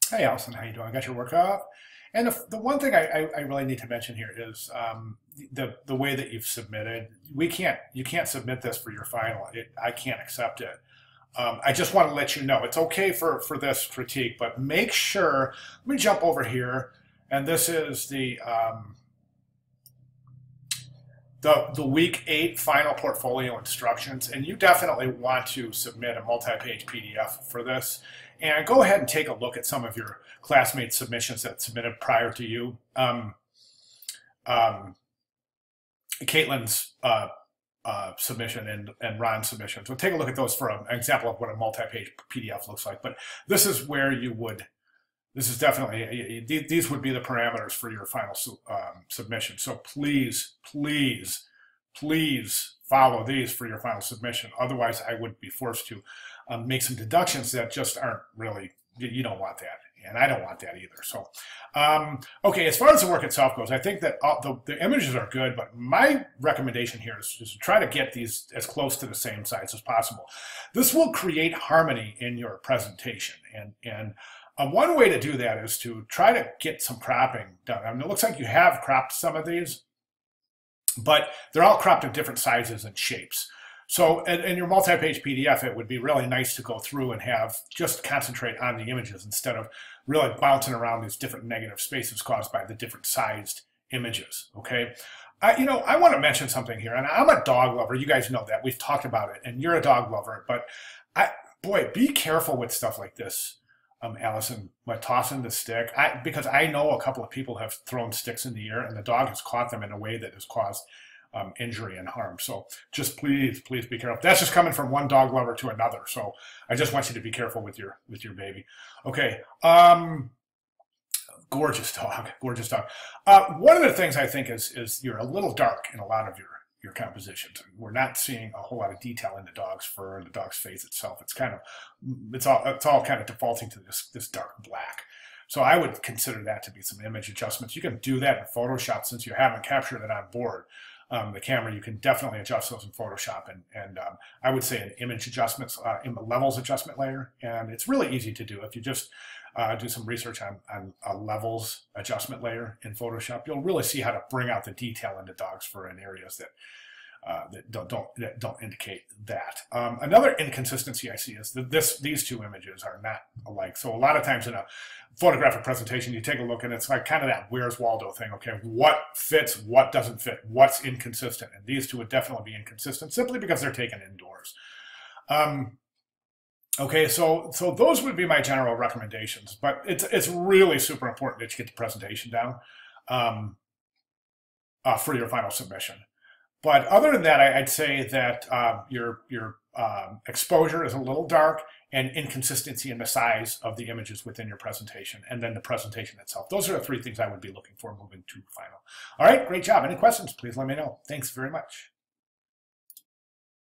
Hey, Allison, how you doing? I got your workout. And the one thing I really need to mention here is the way that you've submitted. You can't submit this for your final. I can't accept it. I just want to let you know it's okay for this critique, but make sure. Let me jump over here, and this is the week 8 final portfolio instructions, and you definitely want to submit a multi-page PDF for this. And go ahead and take a look at some of your classmates' submissions that submitted prior to you. Um, Caitlin's submission and Ron's submission. So take a look at those for an example of what a multi-page PDF looks like. But this is where you would, this is definitely, these would be the parameters for your final submission. So please follow these for your final submission. Otherwise, I would be forced to make some deductions that just aren't really, you don't want that. And I don't want that either. So, okay, as far as the work itself goes, I think that the images are good, but my recommendation here is to try to get these as close to the same size as possible. This will create harmony in your presentation. And one way to do that is to try to get some cropping done. I mean, it looks like you have cropped some of these, but they're all cropped in different sizes and shapes. So in your multi-page PDF, it would be really nice to go through and have just concentrate on the images instead of really bouncing around these different negative spaces caused by the different sized images, okay? I want to mention something here, and I'm a dog lover. You guys know that. We've talked about it, and you're a dog lover, but boy, be careful with stuff like this, Allison, by tossing the stick. Because I know a couple of people have thrown sticks in the air, and the dog has caught them in a way that has caused injury and harm. So just please be careful. That's just coming from one dog lover to another. So I just want you to be careful with your baby. Okay. Gorgeous dog, gorgeous dog. One of the things I think is you're a little dark in a lot of your compositions. We're not seeing a whole lot of detail in the dog's fur and the dog's face itself. It's all kind of defaulting to this dark black. So I would consider that to be some image adjustments. You can do that in Photoshop since you haven't captured it on board. The camera, you can definitely adjust those in Photoshop, and I would say an image adjustments, in the levels adjustment layer, and it's really easy to do. If you just do some research on a levels adjustment layer in Photoshop, you'll really see how to bring out the detail in the dog's fur in areas that don't indicate that. Another inconsistency I see is that these two images are not alike. So a lot of times in a photographic presentation, you take a look and it's like kind of that Where's Waldo thing. Okay, what fits, what doesn't fit, what's inconsistent, and these two would definitely be inconsistent simply because they're taken indoors. Okay, so those would be my general recommendations, but it's really super important that you get the presentation down for your final submission. But other than that, I'd say that your exposure is a little dark and inconsistency in the size of the images within your presentation, and then the presentation itself. Those are the 3 things I would be looking for moving to final. All right, great job. Any questions, please let me know. Thanks very much.